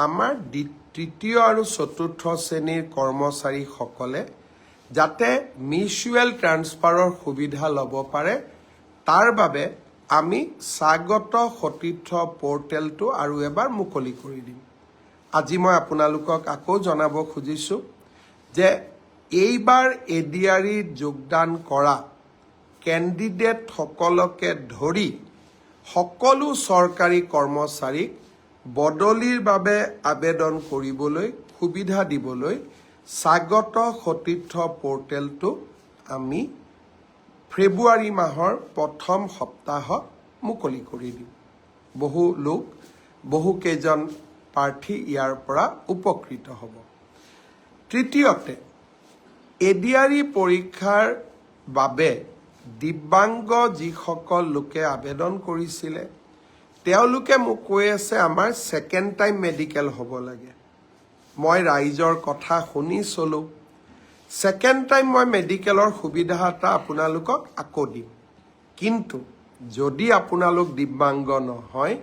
আমাৰ তৃতীয় আৰু চতুৰ্থ শ্ৰেণীৰ কৰ্মচাৰীসকলে যাতে মিউচুৱেল ট্ৰান্সফাৰৰ সুবিধা ল'ব পাৰে তাৰ বাবে আমি স্বাগত সতীৰ্থ পৰ্টেলটো আৰু এবাৰ মুকলি কৰি দিম। আজি মই আপোনালোকক আকৌ জনাব খুজিছোঁ যে এইবাৰ এডিআৰিত যোগদান কৰা কেণ্ডিডেটসকলকে ধৰি সকলো চৰকাৰী কৰ্মচাৰীক বদলিৰ বাবে আবেদন কৰিবলৈ সুবিধা দিবলৈ স্বাগত সতীৰ্থ পৰ্টেলটো আমি ফেব্ৰুৱাৰী মাহৰ প্ৰথম সপ্তাহত মুকলি কৰি দিম। বহুকেইজন প্ৰাৰ্থী ইয়াৰ পৰা উপকৃত হ'ব। তৃতীয়তে, এডিআৰি পৰীক্ষাৰ বাবে দিব্যাংগ যিসকল লোকে আবেদন কৰিছিলে তেওঁলোকে মোক কৈ আছে আমাৰ ছেকেণ্ড টাইম মেডিকেল হ'ব লাগে। মই ৰাইজৰ কথা শুনি চলোঁ। ছেকেণ্ড টাইম মই মেডিকেলৰ সুবিধা এটা আপোনালোকক আকৌ দিম। কিন্তু যদি আপোনালোক দিব্যাংগ নহয়,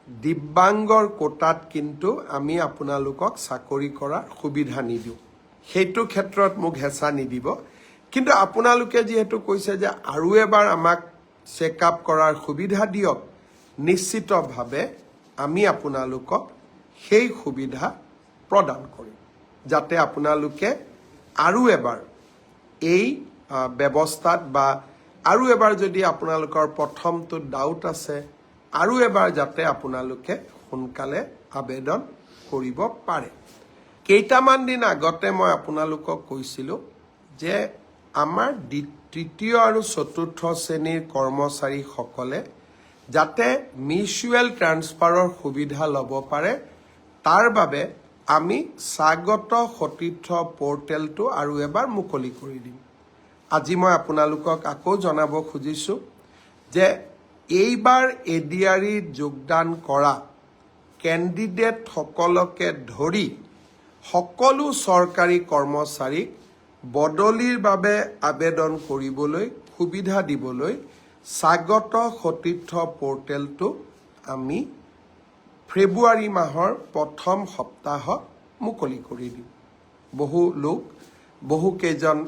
দিব্যাংগৰ কোটাত কিন্তু আমি আপোনালোকক চাকৰি কৰাৰ সুবিধা নিদিওঁ। সেইটো ক্ষেত্ৰত মোক হেঁচা নিদিব। কিন্তু আপোনালোকে যিহেতু কৈছে যে আৰু এবাৰ আমাক চেক আপ কৰাৰ সুবিধা দিয়ক, নিশ্চিতভাৱে আমি আপোনালোকক সেই সুবিধা প্ৰদান কৰিম যাতে আপোনালোকে আৰু এবাৰ এই ব্যৱস্থাত বা আৰু এবাৰ যদি আপোনালোকৰ প্ৰথমটো ডাউট আছে আৰু এবাৰ যাতে আপোনালোকে সোনকালে আবেদন কৰিব পাৰে। কেইটামান দিন আগতে মই আপোনালোকক কৈছিলোঁ যে আমাৰ তৃতীয় আৰু চতুৰ্থ শ্ৰেণীৰ কৰ্মচাৰীসকলে যাতে মিউচুৱেল ট্ৰান্সফাৰৰ সুবিধা ল'ব পাৰে তাৰ বাবে আমি স্বাগত সতীৰ্থ পৰ্টেলটো আৰু এবাৰ মুকলি কৰি দিম। আজি মই আপোনালোকক আকৌ জনাব খুজিছোঁ যে এইবাৰ এডিআৰিত যোগদান কৰা কেণ্ডিডেটসকলকে ধৰি সকলো চৰকাৰী কৰ্মচাৰীক বদলিৰ বাবে আবেদন কৰিবলৈ সুবিধা দিবলৈ স্বাগত সতীৰ্থ পৰ্টেলটো আমি ফেব্ৰুৱাৰী মাহৰ প্ৰথম সপ্তাহত মুকলি কৰি দিম। বহুকেইজন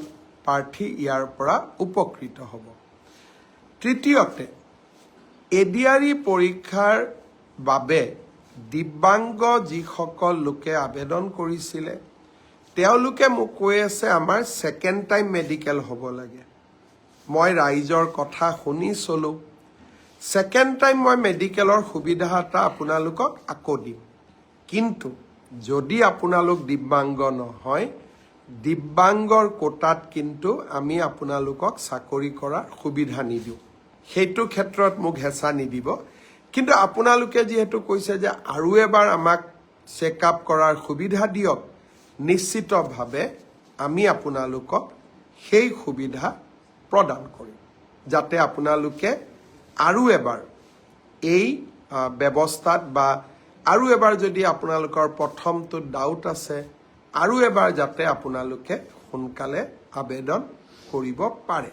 প্ৰাৰ্থী ইয়াৰ পৰা উপকৃত হ'ব। তৃতীয়তে, এডিআৰি পৰীক্ষাৰ বাবে দিব্যাংগ যিসকল লোকে আবেদন কৰিছিলে তেওঁলোকে মোক কৈ আছে আমাৰ ছেকেণ্ড টাইম মেডিকেল হ'ব লাগে। মই ৰাইজৰ কথা শুনি চলোঁ। ছেকেণ্ড টাইম মই মেডিকেলৰ সুবিধা এটা আপোনালোকক আকৌ দিম। কিন্তু যদি আপোনালোক দিব্যাংগ নহয়, দিব্যাংগৰ কোটাত কিন্তু আমি আপোনালোকক চাকৰি কৰাৰ সুবিধা নিদিওঁ। সেইটো ক্ষেত্ৰত মোক হেঁচা নিদিব। কিন্তু আপোনালোকে যিহেতু কৈছে যে আৰু এবাৰ আমাক চেক আপ কৰাৰ সুবিধা দিয়ক, নিশ্চিতভাৱে আমি আপোনালোকক সেই সুবিধা প্ৰদান কৰিম যাতে আপোনালোকে আৰু এবাৰ এই ব্যৱস্থাত বা আৰু এবাৰ যদি আপোনালোকৰ প্ৰথমটো ডাউট আছে আৰু এবাৰ যাতে আপোনালোকে সোনকালে আবেদন কৰিব পাৰে।